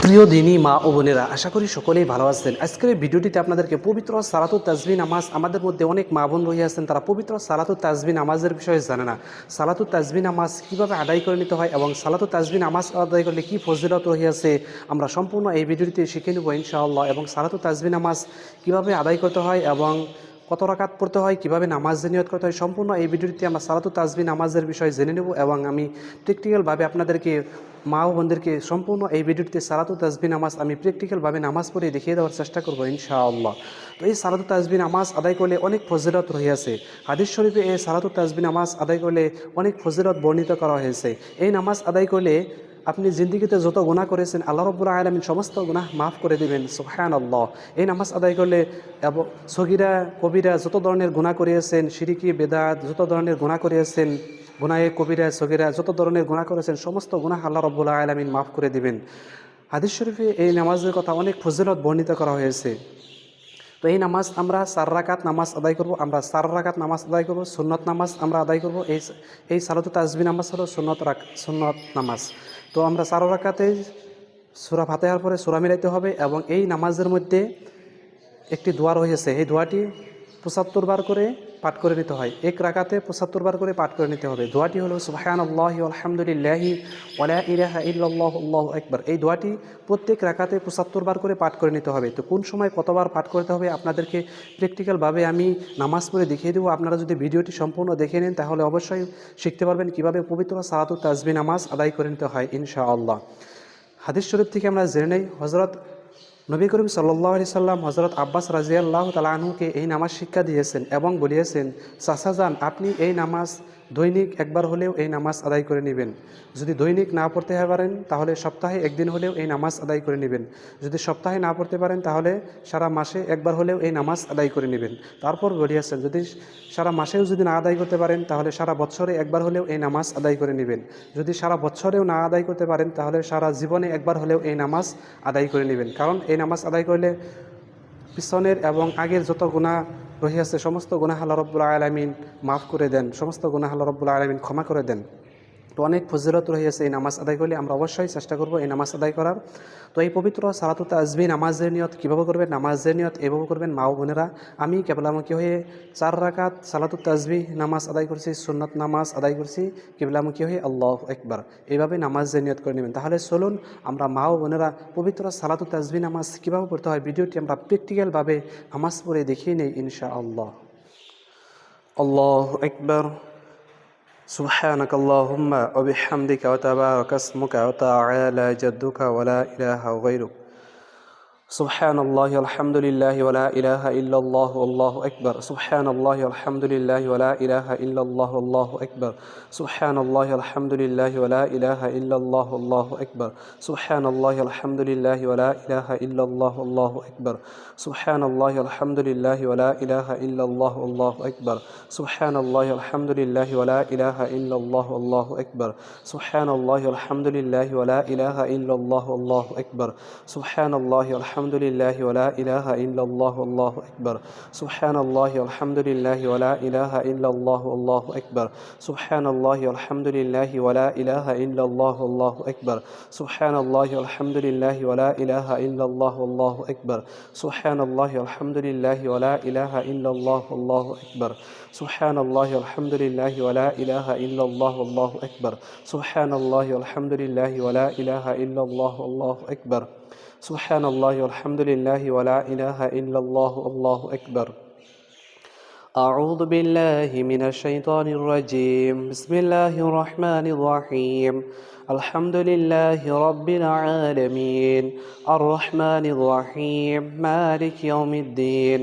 প্রিয় দিনী মা ও বোনেরা, আশা করি সকলেই ভালো আছেন। আজকের এই ভিডিওটিতে আপনাদেরকে পবিত্র সালাতুত তাসবিহ নামাজ, আমাদের মধ্যে অনেক মা বোন রহিয়াছেন তারা পবিত্র সালাতুত তাসবিহ নামাজের বিষয়ে জানে না। সালাতুত তাসবিহ নামাজ কীভাবে আদায় করে নিতে হয় এবং সালাতুত তাসবিহ নামাজ আদায় করলে কী ফজিলত রহিয়াছে আমরা সম্পূর্ণ এই ভিডিওটিতে শিখে নেব ইনশাআল্লাহ। এবং সালাতুত তাসবিহ নামাজ কীভাবে আদায় করতে হয় এবং কত রাকাত পড়তে হয়, কীভাবে নামাজ নিয়ত করতে হয়, সম্পূর্ণ এই ভিডিওটিতে আমরা সালাতুত তাসবিহ নামাজের বিষয়ে জেনে নেব। এবং আমি প্র্যাকটিক্যালভাবে আপনাদেরকে মা ও বোনদেরকে সম্পূর্ণ এই ভিডিওটিতে সালাতুত তাসবিহ নামাজ আমি প্র্যাকটিক্যালভাবে নামাজ পড়ে দেখিয়ে দেওয়ার চেষ্টা করবো ইনশাআল্লাহ। তো এই সালাতুত তাসবিহ নামাজ আদায় করলে অনেক ফজিলত রহিয়াছে। হাদিস শরীফে এই সালাতুত তাসবিহ নামাজ আদায় করলে অনেক ফজিলত বর্ণিত করা হয়েছে। এই নামাজ আদায় করলে আপনি জিন্দিগিতে যত গুনাহ করেছেন আল্লাহ রাব্বুল আলামিন সমস্ত গুনাহ মাফ করে দিবেন, সুবহানাল্লাহ। এই নামাজ আদায় করলে এবং সগীরা কবিরা যত ধরনের গুনাহ করিয়েছেন, শিরকি বেদাত যত ধরনের গুনাহ করিয়েছেন, গুনাহে কবিরা সগীরা যত ধরনের গুনাহ করেছেন সমস্ত গুনাহ আল্লাহ রাব্বুল আলামিন মাফ করে দিবেন। হাদিস শরীফে এই নামাজের কথা অনেক ফজিলত বর্ণিত করা হয়েছে। তো এই নামাজ আমরা 4 রাকাত নামাজ আদায় করব। আমরা 4 রাকাত নামাজ আদায় করব, সুন্নত নামাজ আমরা আদায় করব। এই সালাতুত তাসবিহ নামাজ হলো সুন্নত নামাজ। তো আমরা 4 রাকাতে সূরা ফাতিহার পরে সূরা মিলাইতে হবে এবং এই নামাজের মধ্যে একটি দোয়া রয়েছে, এই দোয়াটি 75 বার করে পাঠ করে নিতে হয়। এক রাকাতে 75 বার করে পাঠ করে নিতে হবে। দোয়াটি হলো সুবহানাল্লাহি আলহামদুলিল্লাহি ওয়ালা ইলাহা ইল্লাল্লাহু আল্লাহু আকবার। এই দোয়াটি প্রত্যেক রাকাতে 75 বার করে পাঠ করে নিতে হবে। তো কোন সময় কতবার পাঠ করতে হবে আপনাদেরকে প্র্যাকটিক্যালভাবে আমি নামাজ পড়ে দেখিয়ে দেবো। আপনারা যদি ভিডিওটি সম্পূর্ণ দেখে নেন তাহলে অবশ্যই শিখতে পারবেন কীভাবে পবিত্র সালাতুত তাসবিহ নামাজ আদায় করে নিতে হয় ইনশাআল্লাহ। হাদিস শরীফ থেকে আমরা জেনে নেই, হযরত নবী করিম সাল্লাল্লাহু আলাইহি সাল্লাম হযরত আব্বাস রাদিয়াল্লাহু তাআলা আনহুকে এই নামাজ শিক্ষা দিয়েছেন এবং বলিয়েছেন, চাচা যান আপনি এই নামাজ দৈনিক একবার হলেও এই নামাজ আদায় করে নেবেন। যদি দৈনিক না পড়তে পারেন তাহলে সপ্তাহে একদিন হলেও এই নামাজ আদায় করে নেবেন। যদি সপ্তাহে না পড়তে পারেন তাহলে সারা মাসে একবার হলেও এই নামাজ আদায় করে নেবেন। তারপর বলিয়েছেন যদি সারা মাসেও যদি না আদায় করতে পারেন তাহলে সারা বছরে একবার হলেও এই নামাজ আদায় করে নেবেন। যদি সারা বছরেও না আদায় করতে পারেন তাহলে সারা জীবনে একবার হলেও এই নামাজ আদায় করে নেবেন। কারণ এই নামাজ আদায় করলে পিছনের এবং আগের যত গুনাহ রহিয়াছে সমস্ত গুনাহ আল্লাহ রাব্বুল আলামিন মাফ করে দেন, সমস্ত গুনাহ আল্লাহ রাব্বুল আলামিন ক্ষমা করে দেন। তো অনেক ফজিলত রহিয়াছে এই নামাজ আদায় করলে। আমরা অবশ্যই চেষ্টা করব এই নামাজ আদায় করার। তো এই পবিত্র সালাতুত তাসবিহ নামাজের নিয়ত কীভাবে করবেন, নামাজের নিয়ত এভাবে করবেন মা ও বোনেরা। আমি কেবলামুখী হয়ে 4 রাকাত সালাতুত তাসবিহ নামাজ আদায় করছি, সুন্নত নামাজ আদায় করছি কেবলামুখী হয়ে আল্লাহু আকবার। এইভাবে নামাজের নিয়ত করে নেবেন। তাহলে চলুন আমরা মা ও বোনেরা পবিত্র সালাতুত তাসবিহ নামাজ কীভাবে পড়তে হয় ভিডিওটি আমরা প্র্যাকটিক্যালভাবে নামাজ পড়ে দেখিয়ে নেই ইনশাআল্লাহ। আল্লাহু আকবার। سبحانك اللهم وبحمدك وتبارك اسمك وتعالى جدك ولا إله غيرك. سبحان الله والحمد لله ولا إله إلا الله والله أكبر. سبحان الله والحمد لله ولا إله إلا الله والله أكبر. سبحان الله والحمد لله ولا إله إلا الله والله أكبر. سبحان الله والحمد لله ولا إله إلا الله والله أكبر. سبحان الله والحمد لله ولا إله إلا الله والله أكبر. سبحان الله والحمد لله ولا إله إلا الله والله أكبر. سبحان الله والحمد لله ولا إله إلا الله والله أكبر. سبحان الله الحمد لله ولا إله إلا الله والله أكبر. سبحان الله والحمد لله ولا إله إلا الله والله أكبر. سبحان الله والحمد لله ولا إله إلا الله والله أكبر. سبحان الله والحمد لله ولا إله إلا الله والله أكبر. سبحان الله والحمد لله ولا إله إلا الله والله أكبر. سبحان الله والحمد لله ولا إله إلا الله والله أكبر. سبحان الله والحمد لله ولا إله إلا الله والله أكبر. سبحان الله والحمد لله ولا إله إلا الله الله أكبر. أعوذ بالله من الشيطان الرجيم. بسم الله الرحمن الرحيم. الحمد لله رب العالمين الرحمن الرحيم مالك يوم الدين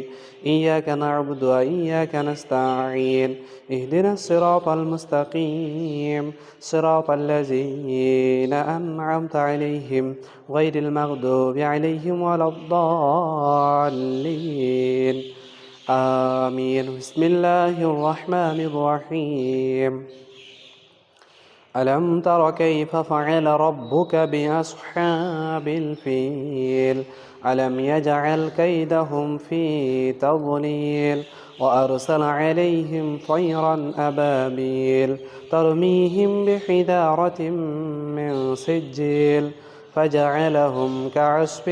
إياك نعبد وإياك نستعين اهدنا الصراط المستقيم صراط الذين أنعمت عليهم غير المغضوب عليهم ولا الضالين آمين. بسم الله الرحمن الرحيم. ألم تر كيف فعل ربك بأصحاب الفيل ألم يجعل كيدهم في تضليل وأرسل عليهم طيرا أبابيل ترميهم بحجارة من سجيل فجعلهم كعصف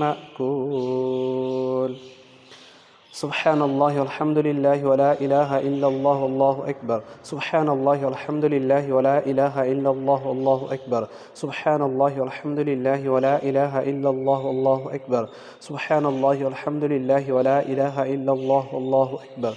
مأكول. سبحان الله والحمد لله ولا إله إلا الله والله أكبر. سبحان الله والحمد لله ولا إله إلا الله والله أكبر. سبحان الله والحمد لله ولا إله إلا الله والله أكبر. سبحان الله والحمد لله ولا إله إلا الله والله أكبر.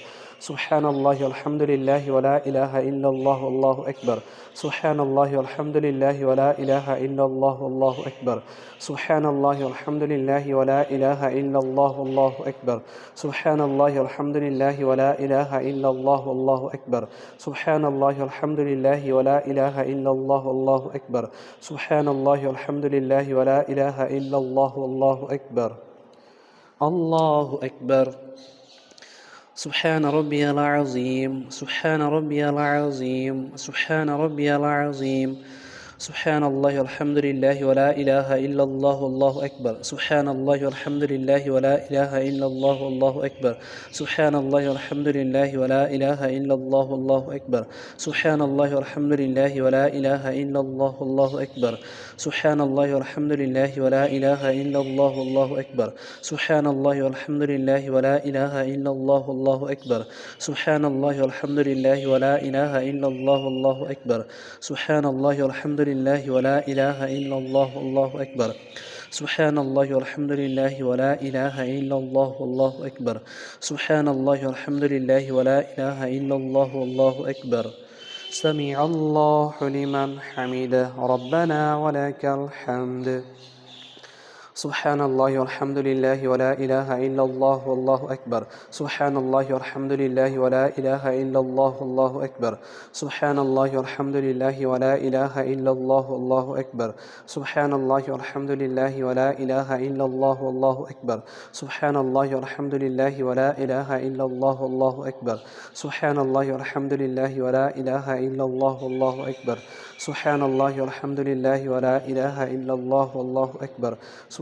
سبحان الله والحمد لله ولا إله إلا الله والله أكبر. سبحان الله والحمد لله ولا إله إلا الله والله أكبر. سبحان الله والحمد لله ولا إله إلا الله والله أكبر. سبحان الله والحمد لله ولا إله إلا الله والله أكبر. سبحان الله والحمد لله ولا إله إلا الله والله أكبر. سبحان الله والحمد لله ولا إله إلا الله والله أكبر. الله أكبر. سبحان ربي العظيم. سبحان ربي العظيم. سبحان ربي العظيم. سبحان الله والحمد لله ولا إله إلا الله والله أكبر. سبحان الله والحمد لله ولا إله إلا الله والله أكبر. سبحان الله والحمد لله ولا إله إلا الله والله أكبر. سبحان الله والحمد لله ولا إله إلا الله والله أكبر. سبحان الله والحمد لله ولا إله إلا الله والله أكبر. سبحان الله والحمد لله ولا إله إلا الله والله أكبر. سبحان الله والحمد لله ولا إله إلا الله والله أكبر. سبحان الله والحمد لله ولا إله إلا الله والله أكبر. سبحان الله والحمد لله ولا إله إلا الله والله أكبر. سبحان الله والحمد لله ولا إله إلا الله والله أكبر. سمع الله لمن حمده ربنا ولك الحمد. سبحان الله والحمد لله ولا إله إلا الله والله أكبر. سبحان الله والحمد لله ولا إله إلا الله والله أكبر. سبحان الله والحمد لله ولا إله إلا الله والله أكبر. سبحان الله والحمد لله ولا إله إلا الله والله أكبر. سبحان الله والحمد لله ولا إله إلا الله والله أكبر. سبحان الله والحمد لله ولا إله إلا الله والله أكبر. سبحان الله والحمد لله ولا إله إلا الله والله أكبر.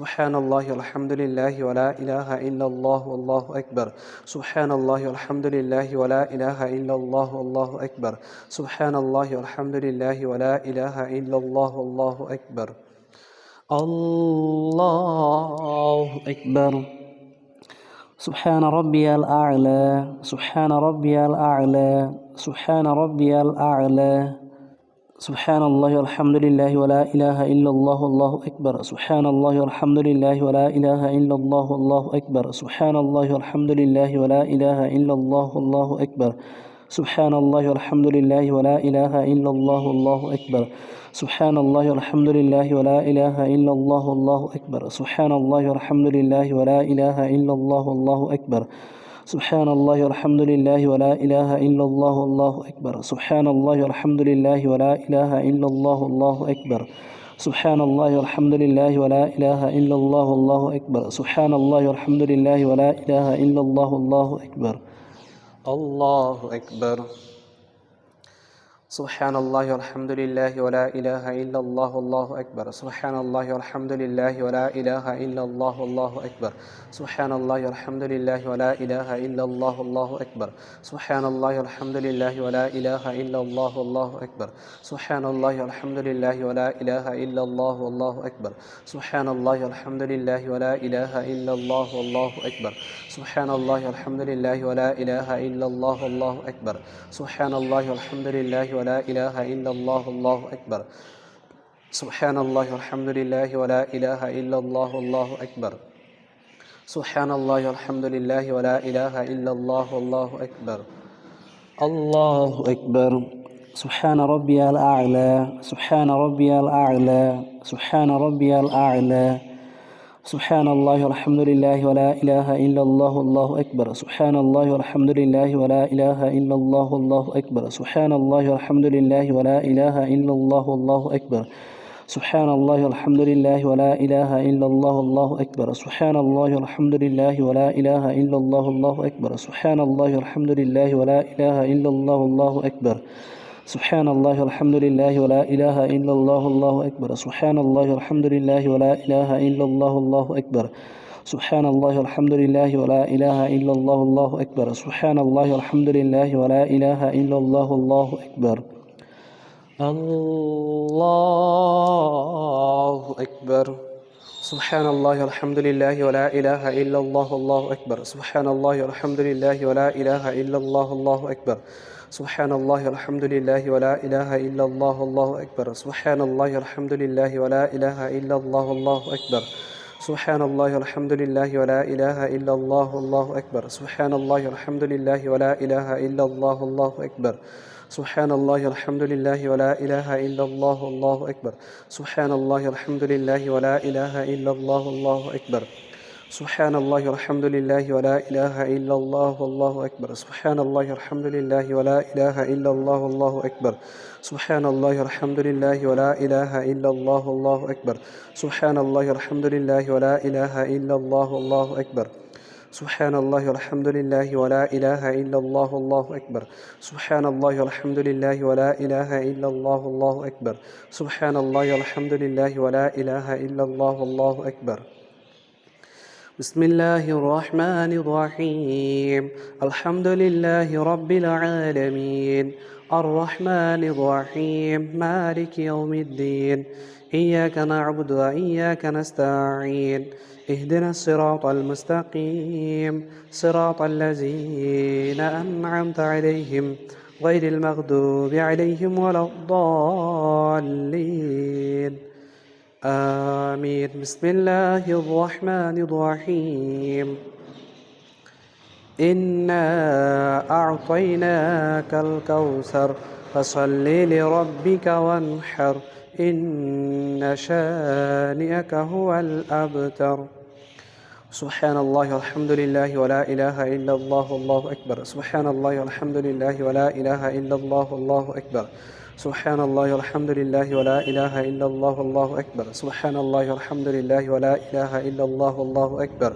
سبحان الله والحمد لله ولا إله إلا الله والله أكبر. سبحان الله والحمد لله ولا إله إلا الله والله أكبر. سبحان الله والحمد لله ولا إله إلا الله والله أكبر. الله أكبر. سبحان ربي الأعلى. سبحان ربي الأعلى. سبحان ربي الأعلى. سبحان الله والحمد لله ولا إله إلا الله والله أكبر. سبحان الله والحمد لله ولا إله إلا الله والله أكبر. سبحان الله والحمد لله ولا إله إلا الله والله أكبر. سبحان الله والحمد لله ولا إله إلا الله والله أكبر. سبحان الله والحمد لله ولا إله إلا الله والله أكبر. سبحان الله والحمد لله ولا إله إلا الله والله أكبر. سبحان الله والحمد لله ولا إله إلا الله والله أكبر. سبحان الله والحمد لله ولا إله إلا الله والله أكبر. سبحان الله والحمد لله ولا إله إلا الله والله أكبر. سبحان الله والحمد لله ولا إله إلا الله والله أكبر. الله أكبر. سبحان الله والحمد لله ولا إله إلا الله والله أكبر. سبحان الله والحمد لله ولا إله إلا الله والله أكبر. سبحان الله والحمد لله ولا إله إلا الله والله أكبر. سبحان الله والحمد لله ولا إله إلا الله والله أكبر. سبحان الله والحمد لله ولا إله إلا الله والله أكبر. سبحان الله والحمد لله ولا إله إلا الله والله أكبر. سبحان الله والحمد لله ولا إله إلا الله والله أكبر. سبحان الله والحمد لله ولا إله إلا الله والله أكبر. سبحان الله والحمد لله ولا إله إلا الله والله أكبر. سبحان الله والحمد لله ولا إله إلا الله والله أكبر. الله أكبر. سبحان ربي الأعلى. سبحان ربي الأعلى. سبحان ربي الأعلى. سبحان الله والحمد لله ولا إله إلا الله والله أكبر. سبحان الله والحمد لله ولا إله إلا الله والله أكبر. سبحان الله والحمد لله ولا إله إلا الله والله أكبر. سبحان الله والحمد لله ولا إله إلا الله والله أكبر. سبحان الله والحمد لله ولا إله إلا الله والله أكبر. سبحان الله والحمد لله ولا إله إلا الله والله أكبر. سبحان الله والحمد لله ولا إله إلا الله والله أكبر. سبحان الله والحمد لله ولا إله إلا الله والله أكبر. سبحان الله والحمد لله ولا إله إلا الله والله أكبر. سبحان الله والحمد لله ولا إله إلا الله والله أكبر. الله أكبر. أكبر سبحان الله والحمد لله ولا إله إلا الله الله أكبر سبحان الله والحمد لله ولا إله إلا الله الله أكبر سبحان الله والحمد لله ولا إله إلا الله الله أكبر سبحان الله والحمد لله ولا إله إلا الله الله أكبر سبحان الله والحمد لله ولا إله إلا الله الله أكبر سبحان الله والحمد لله ولا إله إلا الله الله أكبر سبحان الله والحمد لله ولا إله إلا الله الله أكبر سبحان الله والحمد لله ولا إله إلا الله الله أكبر سبحان الله والحمد لله ولا إله إلا الله الله أكبر سبحان الله والحمد لله ولا إله إلا الله الله أكبر سبحان الله والحمد لله ولا إله إلا الله الله أكبر سبحان الله والحمد لله ولا إله إلا الله الله أكبر سبحان الله والحمد لله ولا إله إلا الله الله أكبر سبحان الله والحمد لله ولا إله إلا الله الله أكبر سبحان الله والحمد لله ولا إله إلا الله الله أكبر بسم الله الرحمن الرحيم الحمد لله رب العالمين الرحمن الرحيم مالك يوم الدين إياك نعبد وإياك نستعين اهدنا الصراط المستقيم صراط الذين أنعمت عليهم غير المغضوب عليهم ولا الضالين آمين بسم الله الرحمن الرحيم إنا أعطيناك الكوثر فصل لربك وانحر إن شانئك هو الأبتر سبحان الله والحمد لله ولا إله إلا الله الله أكبر سبحان الله والحمد لله ولا إله إلا الله الله أكبر سبحان الله والحمد لله ولا إله إلا الله الله أكبر سبحان الله والحمد لله ولا إله إلا الله الله أكبر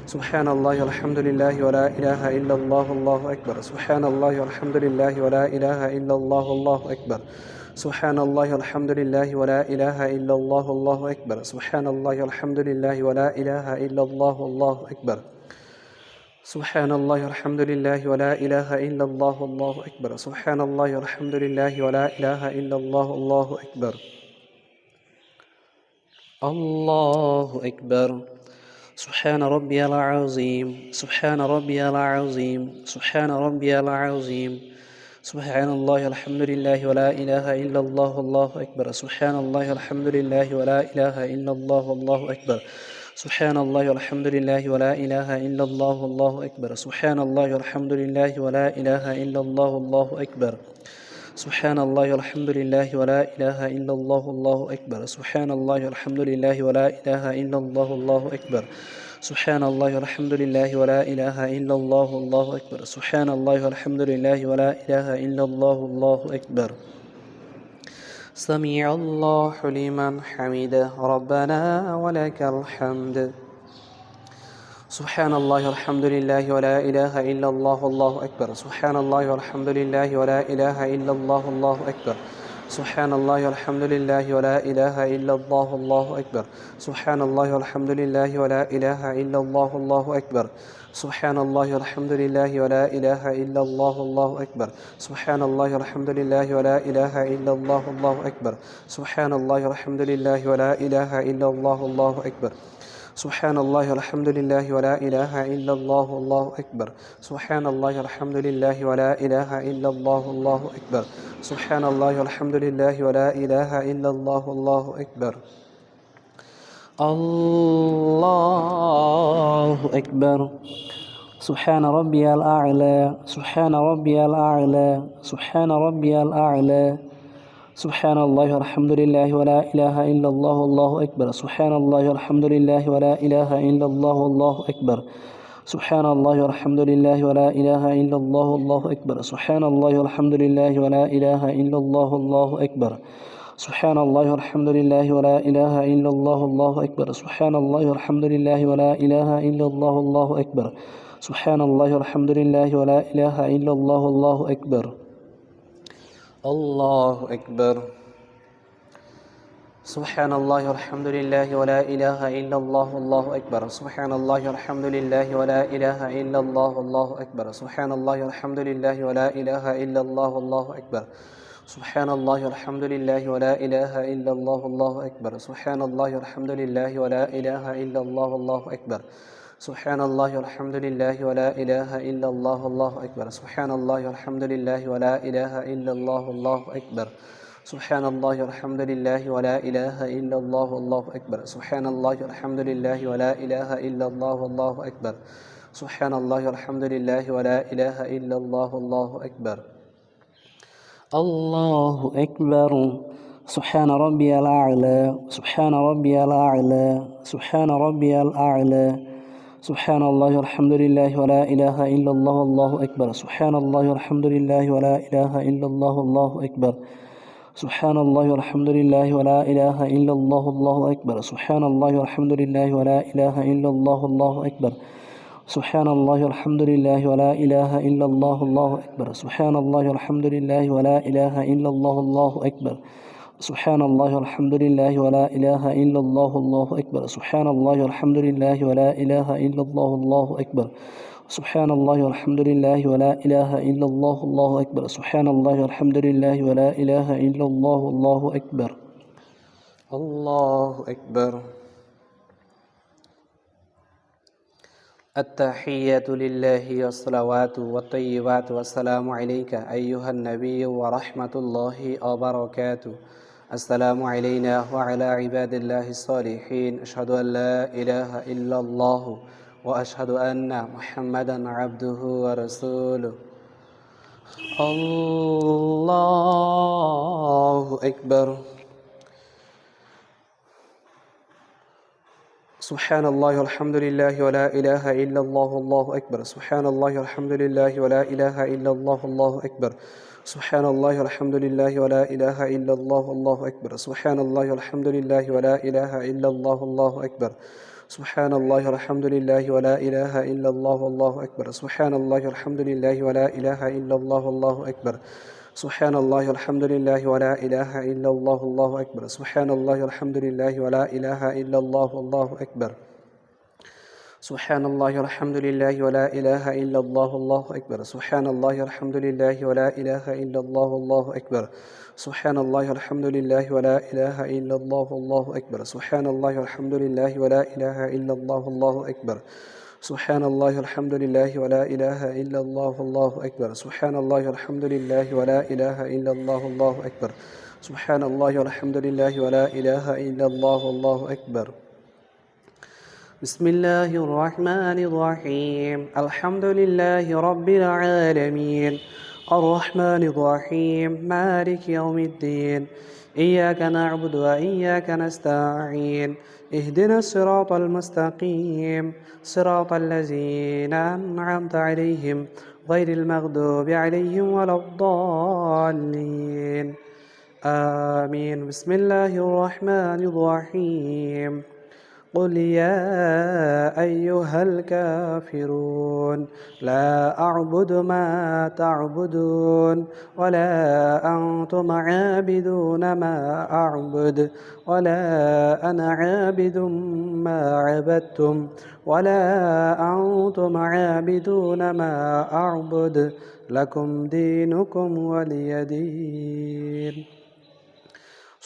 سبحان الله والحمد لله ولا إله إلا الله الله أكبر سبحان الله والحمد لله ولا إله إلا الله الله أكبر سبحان الله والحمد لله ولا إله إلا الله الله أكبر سبحان الله والحمد لله ولا إله إلا الله الله أكبر سبحان الله والحمد لله ولا إله إلا الله الله أكبر سبحان الله والحمد لله ولا إله إلا الله الله أكبر الله أكبر سبحان ربي العظيم سبحان ربي العظيم سبحان ربي العظيم سبحان الله والحمد لله ولا إله إلا الله الله أكبر سبحان الله والحمد لله ولا إله إلا الله الله أكبر سبحان الله والحمد لله ولا إله إلا الله الله أكبر سبحان الله والحمد لله ولا إله إلا الله الله أكبر سبحان الله والحمد لله ولا إله إلا الله الله أكبر سبحان الله والحمد لله ولا إله إلا الله الله أكبر سبحان الله والحمد لله ولا إله إلا الله الله أكبر سبحان الله والحمد لله ولا إله إلا الله الله أكبر سمع الله لمن حمده ربنا ولك الحمد سبحان الله والحمد لله ولا إله إلا الله الله أكبر سبحان الله والحمد لله ولا إله إلا الله الله أكبر سبحان الله والحمد لله ولا إله إلا الله الله أكبر سبحان الله والحمد لله ولا إله إلا الله الله أكبر سبحان الله والحمد لله ولا إله إلا الله الله أكبر سبحان الله والحمد لله ولا إله إلا الله الله أكبر سبحان الله والحمد لله ولا إله إلا الله الله أكبر سبحان الله والحمد لله ولا إله إلا الله الله أكبر سبحان الله والحمد لله ولا إله إلا الله الله أكبر سبحان الله والحمد لله ولا إله إلا الله الله أكبر الله أكبر سبحان ربي الأعلى سبحان ربي الأعلى سبحان ربي الأعلى سبحان الله والحمد لله ولا إله إلا الله الله أكبر سبحان الله والحمد لله ولا إله إلا الله الله أكبر سبحان الله والحمد لله ولا إله إلا الله الله أكبر سبحان الله والحمد لله ولا إله إلا الله الله أكبر سبحان الله والحمد لله ولا إله إلا الله الله أكبر سبحان الله والحمد لله ولا إله إلا الله الله أكبر سبحان الله والحمد لله ولا إله إلا الله الله أكبر الله أكبر سبحان الله والحمد لله ولا إله إلا الله الله أكبر سبحان الله والحمد لله ولا إله إلا الله الله أكبر سبحان الله والحمد لله ولا إله إلا الله الله أكبر سبحان الله والحمد لله ولا إله إلا الله الله أكبر سبحان الله والحمد لله ولا إله إلا الله الله أكبر سبحان الله والحمد لله ولا إله إلا الله الله أكبر سبحان الله والحمد لله ولا إله إلا الله الله أكبر سبحان الله والحمد لله ولا إله إلا الله الله أكبر سبحان الله والحمد لله ولا إله إلا الله الله أكبر سبحان الله والحمد لله ولا إله إلا الله الله أكبر الله أكبر سبحان ربي الأعلى سبحان ربي الأعلى سبحان ربي الأعلى سبحان الله والحمد لله ولا إله إلا الله الله أكبر سبحان الله والحمد لله ولا إله إلا الله الله أكبر سبحان الله والحمد لله ولا إله إلا الله الله أكبر سبحان الله والحمد لله ولا إله إلا الله الله أكبر سبحان الله والحمد لله ولا إله إلا الله الله أكبر سبحان الله والحمد لله ولا إله إلا الله الله أكبر سبحان الله والحمد لله ولا إله إلا الله الله أكبر سبحان الله والحمد لله ولا إله إلا الله الله أكبر سبحان الله والحمد لله ولا إله إلا الله الله أكبر سبحان الله والحمد لله ولا إله إلا الله الله أكبر الله أكبر التحيات لله والصلوات والطيبات والسلام عليك أيها النبي ورحمة الله وبركاته السلام علينا وعلى عباد الله الصالحين أشهد أن لا إله إلا الله وأشهد أن محمدا عبده ورسوله الله أكبر سبحان الله والحمد لله ولا إله إلا الله الله أكبر سبحان الله والحمد لله ولا إله إلا الله الله أكبر سبحان الله والحمد لله ولا إله إلا الله الله أكبر سبحان الله والحمد لله ولا إله إلا الله الله أكبر سبحان الله والحمد لله ولا إله إلا الله الله أكبر سبحان الله والحمد لله ولا إله إلا الله الله أكبر سبحان الله والحمد لله ولا إله إلا الله الله أكبر سبحان الله والحمد لله ولا إله إلا الله الله أكبر سبحان الله والحمد لله ولا إله إلا الله الله أكبر سبحان الله والحمد لله ولا إله إلا الله الله أكبر سبحان الله والحمد لله ولا إله إلا الله الله أكبر سبحان الله والحمد لله ولا إله إلا الله الله أكبر سبحان الله والحمد لله ولا إله إلا الله الله أكبر سبحان الله والحمد لله ولا إله إلا الله الله أكبر سبحان الله والحمد لله ولا إله إلا الله الله أكبر بسم الله الرحمن الرحيم الحمد لله رب العالمين الرحمن الرحيم مالك يوم الدين إياك نعبد وإياك نستعين اهدنا الصراط المستقيم صراط الذين أنعمت عليهم غير المغضوب عليهم ولا الضالين آمين بسم الله الرحمن الرحيم قل يا أيها الكافرون لا أعبد ما تعبدون ولا أنتم عابدون ما أعبد ولا أنا عابد ما عبدتم ولا أنتم عابدون ما أعبد لكم دينكم ولي دين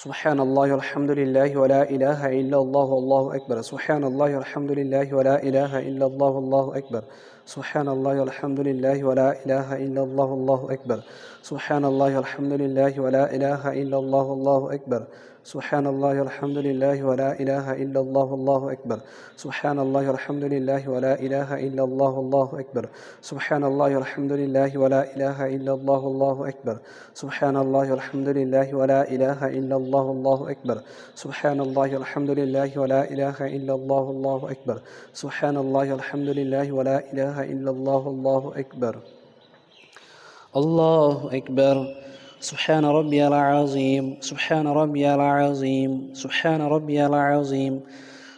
سبحان الله والحمد لله ولا إله إلا الله والله أكبر سبحان الله والحمد لله ولا إله إلا الله والله أكبر سبحان الله والحمد لله ولا إله إلا الله والله أكبر سبحان الله والحمد لله ولا إله إلا الله والله أكبر سبحان الله والحمد لله ولا إله إلا الله والله أكبر سبحان الله والحمد لله ولا إله إلا الله والله أكبر سبحان الله والحمد لله ولا إله إلا الله والله أكبر سبحان الله والحمد لله ولا إله إلا الله والله أكبر سبحان الله والحمد لله ولا إله إلا الله والله أكبر سبحان الله والحمد لله ولا إله إلا الله والله أكبر الله أكبر سبحان ربي العظيم سبحان ربي العظيم سبحان ربي العظيم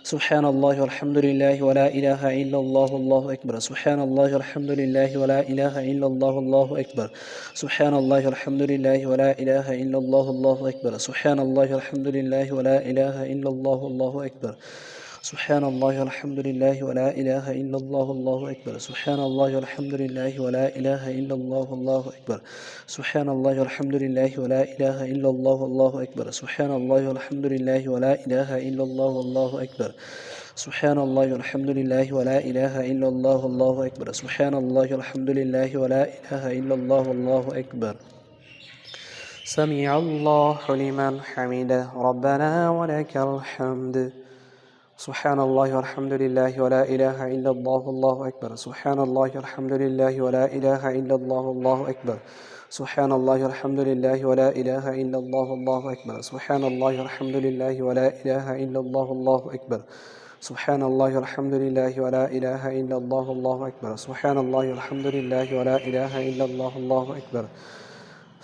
سبحان الله والحمد لله ولا إله إلا الله الله أكبر سبحان الله والحمد لله ولا إله إلا الله الله أكبر سبحان الله والحمد لله ولا إله إلا الله الله أكبر سبحان الله والحمد لله ولا إله إلا الله الله أكبر سبحان الله والحمد لله ولا إله إلا الله الله أكبر سبحان الله والحمد لله ولا إله إلا الله الله أكبر سبحان الله والحمد لله ولا إله إلا الله الله أكبر سبحان الله والحمد لله ولا إله إلا الله الله أكبر سبحان الله والحمد لله ولا إله إلا الله الله أكبر سبحان الله والحمد لله ولا إله إلا الله الله أكبر سمع الله لمن حمده ربنا ولك الحمد سبحان الله والحمد لله ولا إله إلا الله الله أكبر سبحان الله والحمد لله ولا إله إلا الله الله أكبر سبحان الله والحمد لله ولا إله إلا الله الله أكبر سبحان الله والحمد لله ولا إله إلا الله الله أكبر سبحان الله والحمد لله ولا إله إلا الله الله أكبر سبحان الله والحمد لله ولا إله إلا الله الله أكبر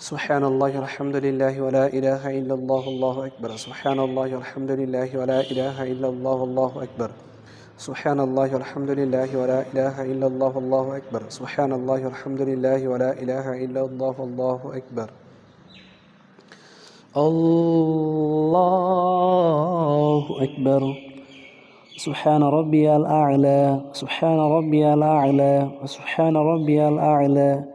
سبحان الله والحمد لله ولا إله إلا الله الله أكبر سبحان الله والحمد لله ولا إله إلا الله الله أكبر سبحان الله والحمد لله ولا إله إلا الله الله أكبر سبحان الله والحمد لله ولا إله إلا الله الله أكبر الله أكبر سبحان ربي الأعلى سبحان ربي الأعلى سبحان ربي الأعلى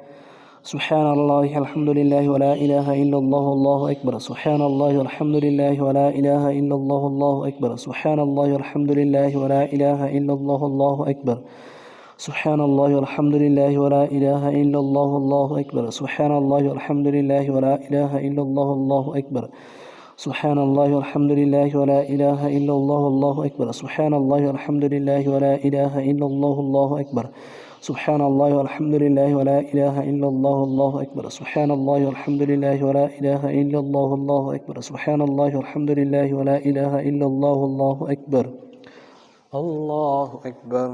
سبحان الله الحمد لله ولا إله إلا الله الله أكبر سبحان الله والحمد لله ولا إله إلا الله الله أكبر سبحان الله والحمد لله ولا إله إلا الله الله أكبر سبحان الله والحمد لله ولا إله إلا الله الله أكبر سبحان الله والحمد لله ولا إله إلا الله الله أكبر سبحان الله والحمد لله ولا إله إلا الله الله أكبر سبحان الله والحمد لله ولا إله إلا الله الله أكبر سبحان الله والحمد لله ولا إله إلا الله الله أكبر سبحان الله والحمد لله ولا إله إلا الله الله أكبر سبحان الله والحمد لله ولا إله إلا الله الله أكبر الله أكبر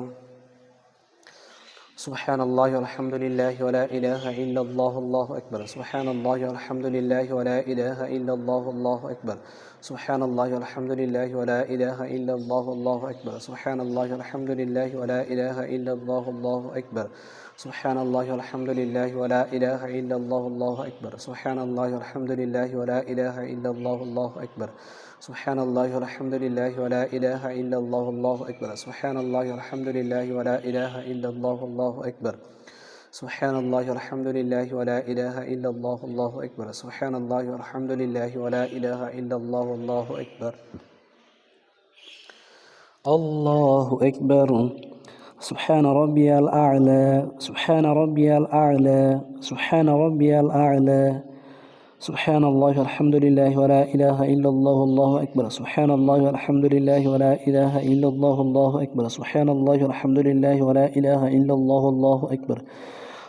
سبحان الله والحمد لله ولا إله إلا الله الله أكبر سبحان الله والحمد لله ولا إله إلا الله الله أكبر سبحان الله والحمد لله ولا إله إلا الله الله أكبر سبحان الله والحمد لله ولا إله إلا الله الله أكبر سبحان الله والحمد لله ولا إله إلا الله الله أكبر سبحان الله والحمد لله ولا إله إلا الله الله أكبر سبحان الله والحمد لله ولا إله إلا الله الله أكبر سبحان الله والحمد لله ولا إله إلا الله الله أكبر سبحان الله والحمد لله ولا إله إلا الله الله أكبر سبحان الله والحمد لله ولا إله إلا الله الله أكبر الله أكبر سبحان ربي الأعلى سبحان ربي الأعلى سبحان ربي الأعلى سبحان الله والحمد لله ولا إله إلا الله الله أكبر سبحان الله والحمد لله ولا إله إلا الله الله أكبر سبحان الله والحمد لله ولا إله إلا الله الله أكبر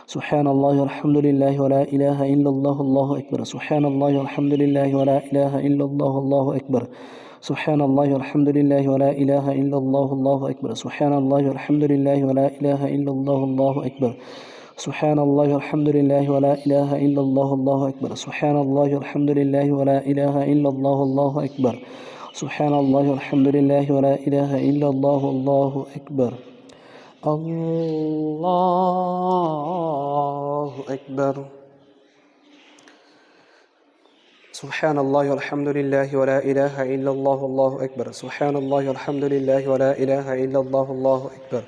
سبحان الله والحمد لله ولا إله إلا الله الله أكبر سبحان الله والحمد لله ولا إله إلا الله الله أكبر سبحان الله والحمد لله ولا إله إلا الله الله أكبر سبحان الله والحمد لله ولا إله إلا الله الله أكبر سبحان الله والحمد لله ولا إله إلا الله الله أكبر سبحان الله والحمد لله ولا إله إلا الله الله أكبر سبحان الله والحمد لله ولا إله إلا الله الله أكبر الله أكبر سبحان الله والحمد لله ولا إله إلا الله الله أكبر سبحان الله والحمد لله ولا إله إلا الله الله أكبر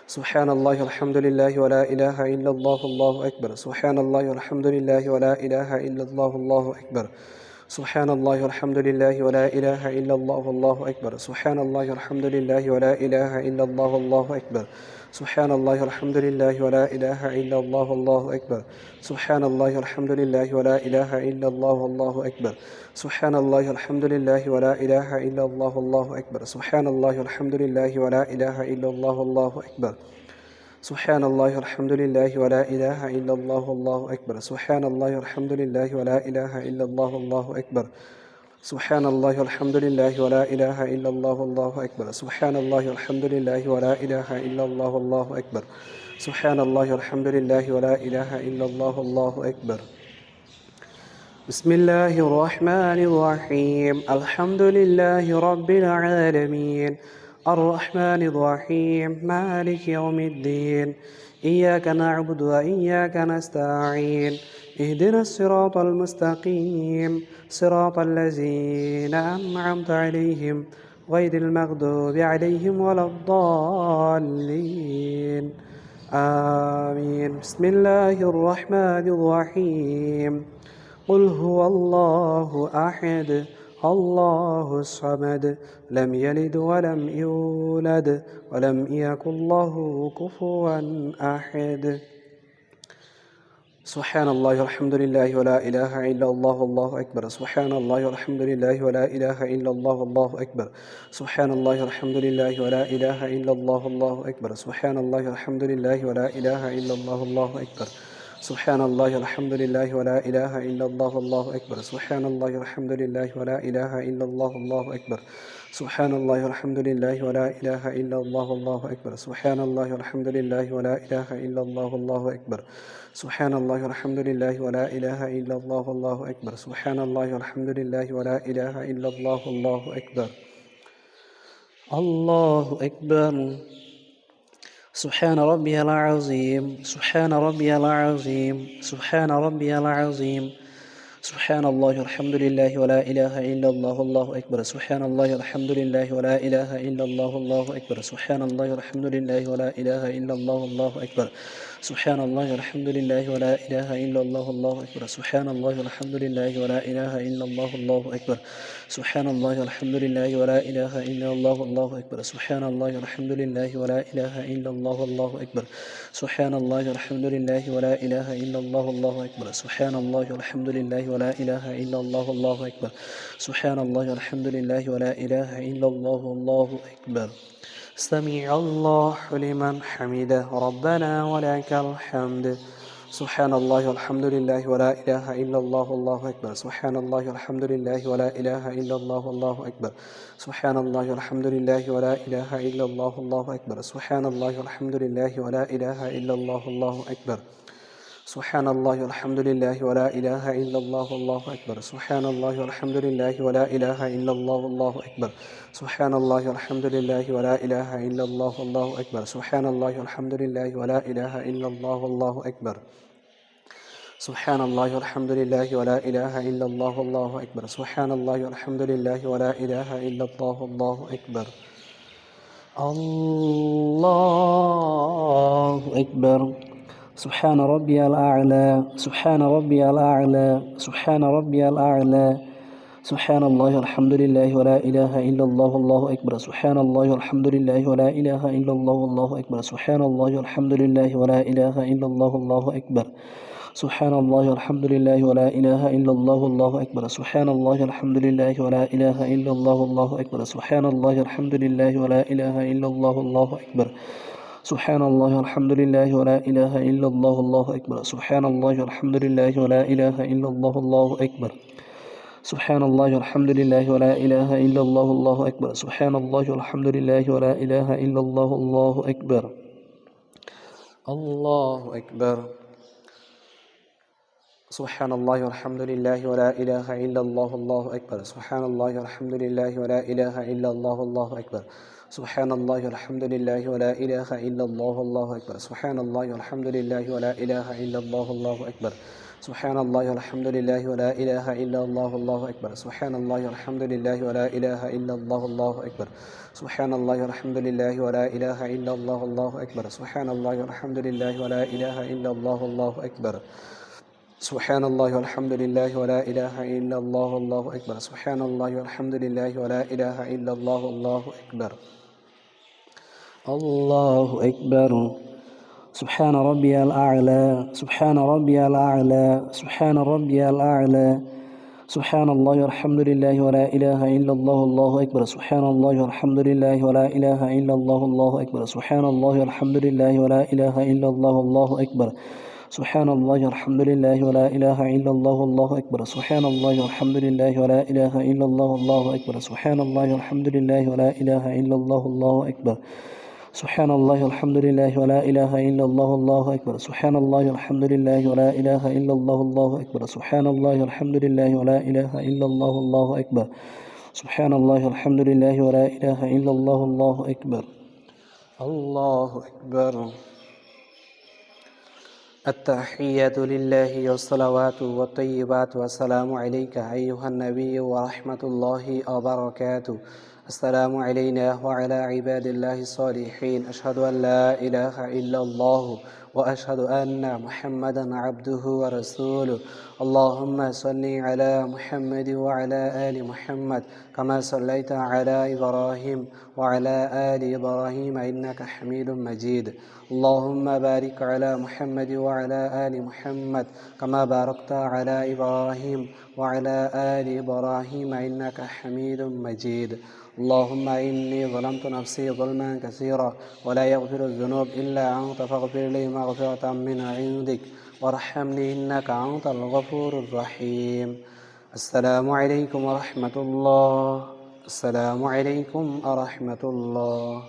سبحان الله والحمد لله ولا إله إلا الله الله أكبر سبحان الله والحمد لله ولا إله إلا الله الله أكبر سبحان الله والحمد لله ولا إله إلا الله الله أكبر سبحان الله والحمد لله ولا إله إلا الله الله أكبر سبحان الله والحمد لله ولا إله إلا الله الله أكبر سبحان الله والحمد لله ولا إله إلا الله الله أكبر سبحان الله والحمد لله ولا إله إلا الله الله أكبر سبحان الله والحمد لله ولا إله إلا الله الله أكبر سبحان الله والحمد لله ولا إله إلا الله الله أكبر سبحان الله والحمد لله ولا إله إلا الله الله أكبر سبحان الله والحمد لله ولا إله إلا الله الله أكبر سبحان الله والحمد لله ولا إله إلا الله الله أكبر سبحان الله والحمد لله ولا إله إلا الله الله أكبر بسم الله الرحمن الرحيم الحمد لله رب العالمين الرحمن الرحيم مالك يوم الدين إياك نعبد وإياك نستعين اهدنا الصراط المستقيم صراط الذين أنعمت عليهم غير المغضوب عليهم ولا الضالين آمين. بسم الله الرحمن الرحيم. قل هو الله أحد الله الصمد لم يلد ولم يولد ولم يكن له كفوا أحد. سبحان الله والحمد لله ولا إله إلا الله والله أكبر. سبحان الله والحمد لله ولا إله إلا الله والله أكبر. سبحان الله والحمد لله ولا إله إلا الله والله أكبر. سبحان الله والحمد لله ولا إله إلا الله والله أكبر. سبحان الله والحمد لله ولا إله إلا الله والله أكبر. سبحان الله والحمد لله ولا إله إلا الله والله أكبر. سبحان الله والحمد لله ولا إله إلا الله والله أكبر. سبحان الله والحمد لله ولا إله إلا الله والله أكبر. سبحان الله والحمد لله ولا إله إلا الله والله أكبر. سبحان الله والحمد لله ولا إله إلا الله والله أكبر. الله أكبر. سبحان ربي العظيم. سبحان ربي العظيم. سبحان ربي العظيم. سبحان الله والحمد لله ولا إله إلا الله والله أكبر. سبحان الله والحمد لله ولا إله إلا الله والله أكبر. سبحان الله والحمد لله ولا إله إلا الله والله أكبر. سبحان الله والحمد لله ولا إله إلا الله والله أكبر. سبحان الله والحمد لله ولا إله إلا الله والله أكبر. سبحان الله والحمد لله ولا إله إلا الله والله أكبر. سبحان الله والحمد لله ولا إله إلا الله والله أكبر. سبحان الله والحمد لله ولا إله إلا الله والله أكبر. سبحان الله والحمد لله ولا إله إلا الله والله أكبر. سبحان الله والحمد لله ولا إله إلا الله والله أكبر. سمع الله لمن حمده ربنا ولك الحمد. سبحان الله والحمد لله ولا إله إلا الله والله أكبر. سبحان الله والحمد لله ولا إله إلا الله والله أكبر. سبحان الله والحمد لله ولا إله إلا الله والله أكبر. سبحان الله والحمد لله ولا إله إلا الله والله أكبر. سبحان الله والحمد لله ولا إله إلا الله والله أكبر. سبحان الله والحمد لله ولا إله إلا الله والله أكبر. سبحان الله والحمد لله ولا إله إلا الله والله أكبر. سبحان الله والحمد لله ولا إله إلا الله والله أكبر. سبحان الله والحمد لله ولا إله إلا الله والله أكبر. سبحان الله والحمد لله ولا إله إلا الله والله أكبر. الله أكبر. سبحان ربي الأعلى. سبحان ربي الأعلى. سبحان ربي الأعلى. سبحان الله والحمد لله ولا إله إلا الله والله أكبر. سبحان الله والحمد لله ولا إله إلا الله والله أكبر. سبحان الله والحمد لله ولا إله إلا الله والله أكبر. سبحان الله والحمد لله ولا إله إلا الله والله أكبر. سبحان الله والحمد لله ولا إله إلا الله والله أكبر. سبحان الله والحمد لله ولا إله إلا الله والله أكبر. سبحان الله والحمد لله ولا إله إلا الله والله أكبر. سبحان الله والحمد لله ولا إله إلا الله والله أكبر. سبحان الله والحمد لله ولا إله إلا الله والله أكبر. سبحان الله والحمد لله ولا إله إلا الله والله أكبر. الله أكبر. سبحان الله والحمد لله ولا إله إلا الله والله أكبر. سبحان الله والحمد لله ولا إله إلا الله والله أكبر. سبحان الله والحمد لله ولا إله إلا الله والله أكبر. سبحان الله والحمد لله ولا إله إلا الله والله أكبر. سبحان الله والحمد لله ولا إله إلا الله والله أكبر. سبحان الله والحمد لله ولا إله إلا الله والله أكبر. سبحان الله والحمد لله ولا إله إلا الله والله أكبر. سبحان الله والحمد لله ولا إله إلا الله والله أكبر. سبحان الله والحمد لله ولا إله إلا الله والله أكبر. سبحان الله والحمد لله ولا إله إلا الله والله أكبر. الله أكبر. سبحان ربي الأعلى. سبحان ربي الأعلى. سبحان ربي الأعلى. سبحان الله والحمد لله ولا إله إلا الله والله أكبر. سبحان الله والحمد لله ولا إله إلا الله والله أكبر. سبحان الله والحمد لله ولا إله إلا الله والله أكبر. سبحان الله والحمد لله ولا إله إلا الله والله أكبر. سبحان الله والحمد لله ولا إله إلا الله والله أكبر. سبحان الله والحمد لله ولا إله إلا الله والله أكبر. سبحان الله والحمد لله ولا إله إلا الله والله أكبر. سبحان الله والحمد لله ولا إله إلا الله والله أكبر. سبحان الله والحمد لله ولا إله إلا الله والله أكبر. سبحان الله والحمد لله ولا إله إلا الله والله أكبر. الله أكبر. التحيات لله والصلوات والطيبات والسلام عليك أيها النبي ورحمة الله وبركاته. السلام علينا وعلى عباد الله الصالحين أشهد أن لا إله إلا الله وأشهد أن محمدا عبده ورسوله اللهم صل على محمد وعلى آل محمد كما صليت على إبراهيم وعلى آل إبراهيم إنك حميد مجيد اللهم بارك على محمد وعلى آل محمد كما باركت على إبراهيم وعلى آل إبراهيم إنك حميد مجيد اللهم إني ظلمت نفسي ظلما كثيرا ولا يغفر الذنوب إلا أنت فاغفر لي مغفرة من عندك وارحمني إنك أنت الغفور الرحيم. السلام عليكم ورحمة الله. السلام عليكم ورحمة الله.